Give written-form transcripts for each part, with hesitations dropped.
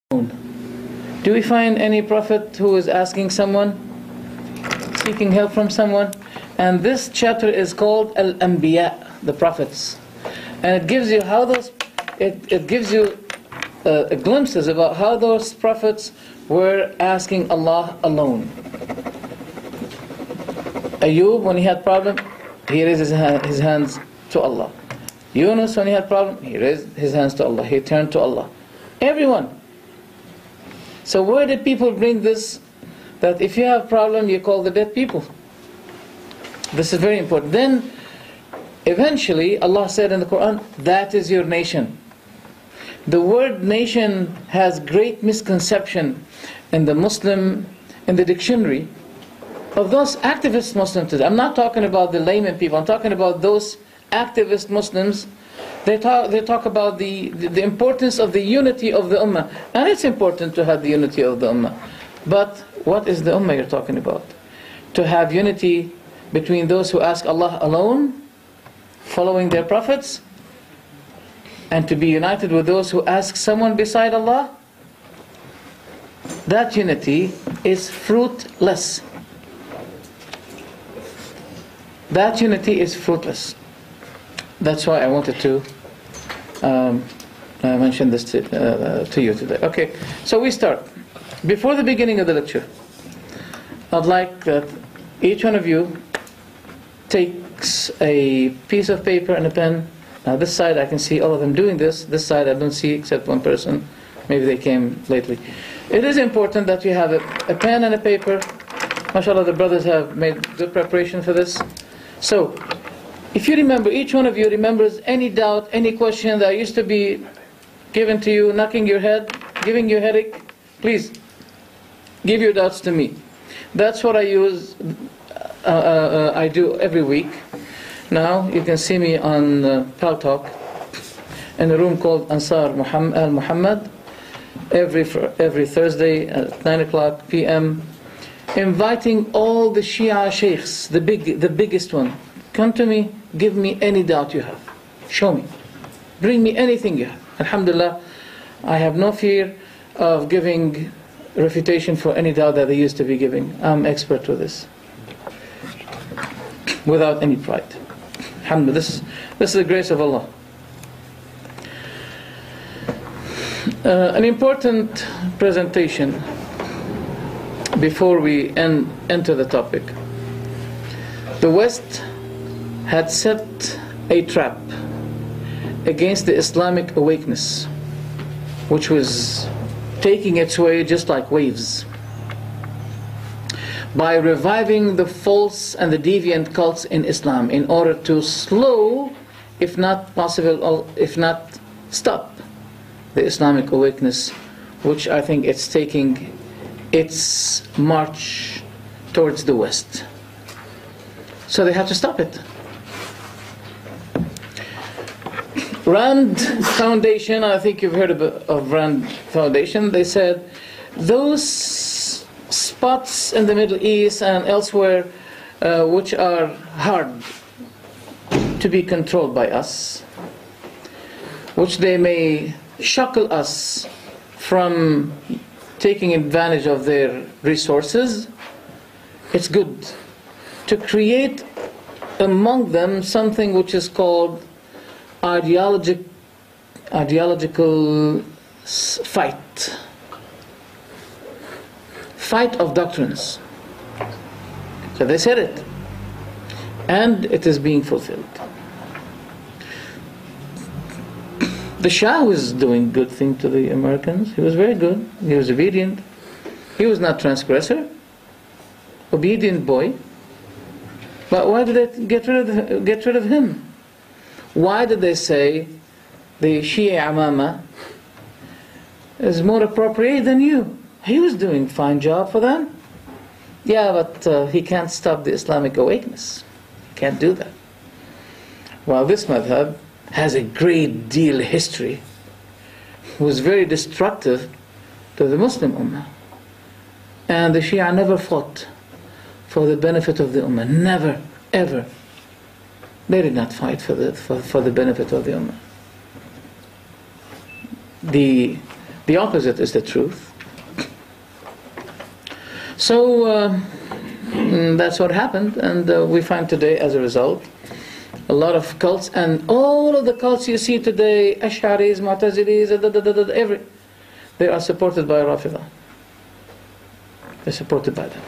Do we find any prophet who is asking someone, seeking help from someone? And this chapter is called Al-Anbiya, the prophets. And it gives you how those, it gives you glimpses about how those prophets were asking Allah alone. Ayub, when he had problem, he raised his hands to Allah. Yunus, when he had problem, he raised his hands to Allah. He turned to Allah. Everyone. So where did people bring this? That if you have problem, you call the dead people. This is very important. Then, eventually, Allah said in the Quran, that is your nation. The word nation has great misconception in the dictionary of those activist Muslims today. I'm not talking about the layman people. I'm talking about those activist Muslims. They talk about the importance of the unity of the Ummah. And it's important to have the unity of the Ummah. But what is the Ummah you're talking about? To have unity between those who ask Allah alone, following their prophets, and to be united with those who ask someone beside Allah? That unity is fruitless. That unity is fruitless. That's why I wanted to mention this to you today. Okay, so we start. Before the beginning of the lecture, I'd like that each one of you takes a piece of paper and a pen. Now this side I can see all of them doing this. This side I don't see except one person. Maybe they came lately. It is important that you have a pen and a paper. MashaAllah, the brothers have made good preparation for this. So, if you remember, each one of you remembers any doubt, any question that used to be given to you, knocking your head, giving you a headache, please, give your doubts to me. That's what I use, I do every week. Now, you can see me on Pal Talk, in a room called Ansar Muhammad, every Thursday at 9 o'clock p.m., inviting all the Shia sheikhs, the biggest one. Come to me, give me any doubt you have. Show me. Bring me anything you have. Alhamdulillah, I have no fear of giving refutation for any doubt that they used to be giving. I'm expert with this. Without any pride. Alhamdulillah, this is the grace of Allah. An important presentation before we enter the topic. The West had set a trap against the Islamic awakeness, which was taking its way just like waves, by reviving the false and the deviant cults in Islam in order to slow, if not possible, if not stop, the Islamic awakeness, which I think it's taking its march towards the West. So they have to stop it. Rand Foundation, I think you've heard of Rand Foundation, they said those spots in the Middle East and elsewhere which are hard to be controlled by us, which they may shackle us from taking advantage of their resources, it's good to create among them something which is called ideological fight of doctrines. So they said it, and it is being fulfilled. The Shah was doing good thing to the Americans. He was very good. He was obedient. He was not transgressor. Obedient boy. But why did they get rid of him? Why did they say the Shia Amama is more appropriate than you? He was doing a fine job for them. Yeah, but he can't stop the Islamic awakeness. He can't do that. While this madhab has a great deal of history, was very destructive to the Muslim Ummah. And the Shia never fought for the benefit of the Ummah. Never, ever. They did not fight for the benefit of the Ummah. The The opposite is the truth. So that's what happened, and we find today, as a result, a lot of cults, and all of the cults you see today, Ash'aris, Mu'tazilis, they are supported by Rafidah. They're supported by them.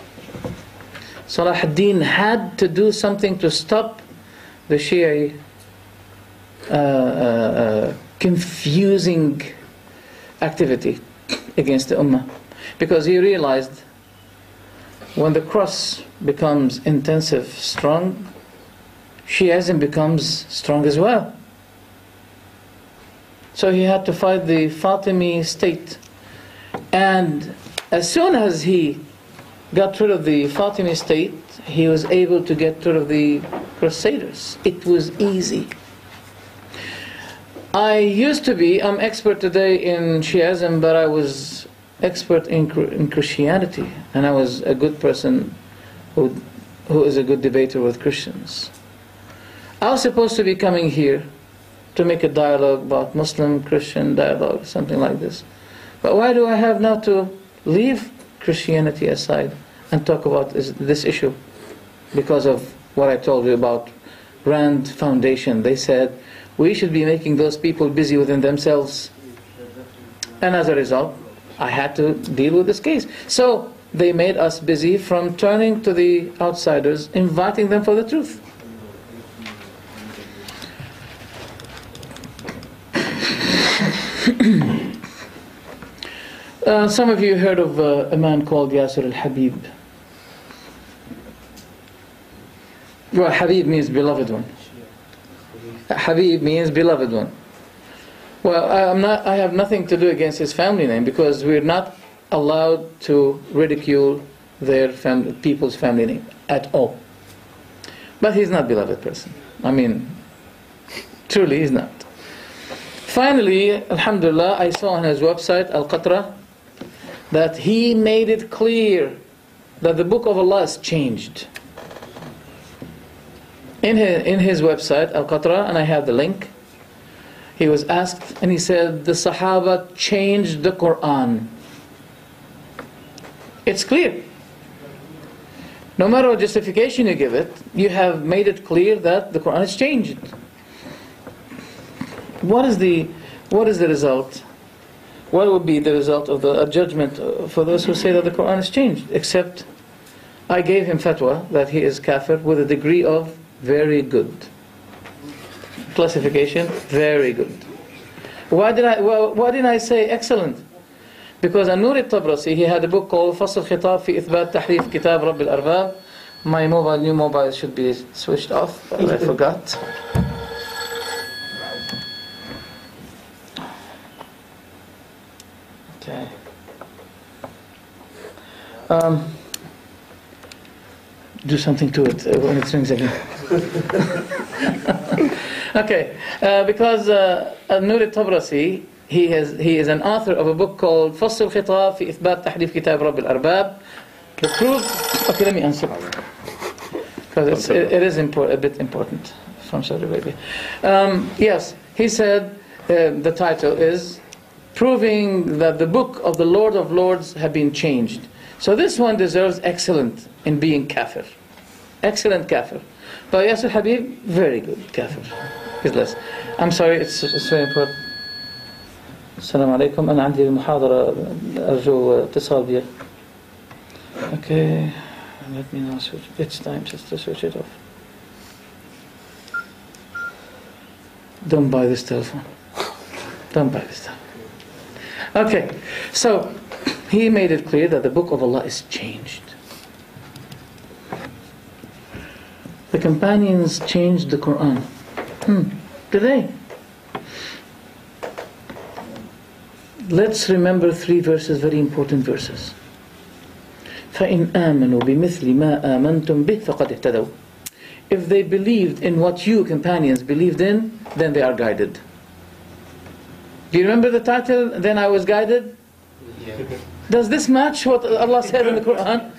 Salah ad-Din had to do something to stop the Shia confusing activity against the Ummah, because he realized when the cross becomes intensive, strong, Shiism becomes strong as well. So he had to fight the Fatimi state, and as soon as he got rid of the Fatimi state, he was able to get rid of the Crusaders. It was easy. I'm expert today in Shiism, but I was expert in Christianity, and I was a good person who is a good debater with Christians. I was supposed to be coming here to make a dialogue about Muslim-Christian dialogue, something like this. But why do I have now to leave Christianity aside and talk about this issue? Because of what I told you about Rand Foundation. They said we should be making those people busy within themselves. And as a result, I had to deal with this case. So they made us busy from turning to the outsiders, inviting them for the truth. Some of you heard of a man called Yasir al-Habib. Well, Habib means beloved one. Habib means beloved one. Well, I have nothing to do against his family name, because we're not allowed to ridicule their people's family name at all. But he's not a beloved person. I mean, truly he's not. Finally, alhamdulillah, I saw on his website, Al-Qatra, that he made it clear that the book of Allah is changed. In his website, Al-Qatra, and I have the link, he was asked, and he said, the Sahaba changed the Quran. It's clear. No matter what justification you give it, you have made it clear that the Quran is changed. What is the result? What would be the result of the judgment for those who say that the Quran is changed? Except I gave him fatwa that he is kafir with a degree of very good. Classification, very good. Why didn't I say excellent? Because An-Nur al-Tabrasi, he had a book called Fasl Khitab fi Ithbat Tahrif Kitab Rabb al-Arbab. My new mobile should be switched off, but I forgot. Okay. Do something to it when it rings again. Okay, because An-Nur al-Tabrasi, he is an author of a book called Fasl Khitab fi Ithbat Tahrif Kitab Rabb al-Arbab. The proof. Okay, let me answer, because it is a bit important from Saudi Arabia. Yes, he said the title is Proving that the book of the Lord of Lords have been changed. So this one deserves excellent in being kafir. Excellent kafir. But Yasir Habib, very good kafir. He's less. I'm sorry, it's very important. السلام عليكم. أنا عندي محاضرة أرجو اتصال بي. Okay, let me now switch. It's time just to switch it off. Don't buy this telephone. Don't buy this telephone. Okay, so he made it clear that the book of Allah is changed. The companions changed the Quran. Did they? Let's remember 3 verses, very important verses. فَإِنْ آمَنُوا بِمِثْلِ مَا آمَنْتُمْ بِهِ فَقَدْ اهْتَدَوْا. If they believed in what you companions believed in, then they are guided. Do you remember the title, Then I Was Guided? Yeah. Does this match what Allah said in the Quran?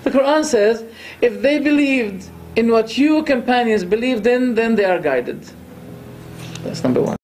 The Quran says, if they believed in what you companions believed in, then they are guided. That's number 1.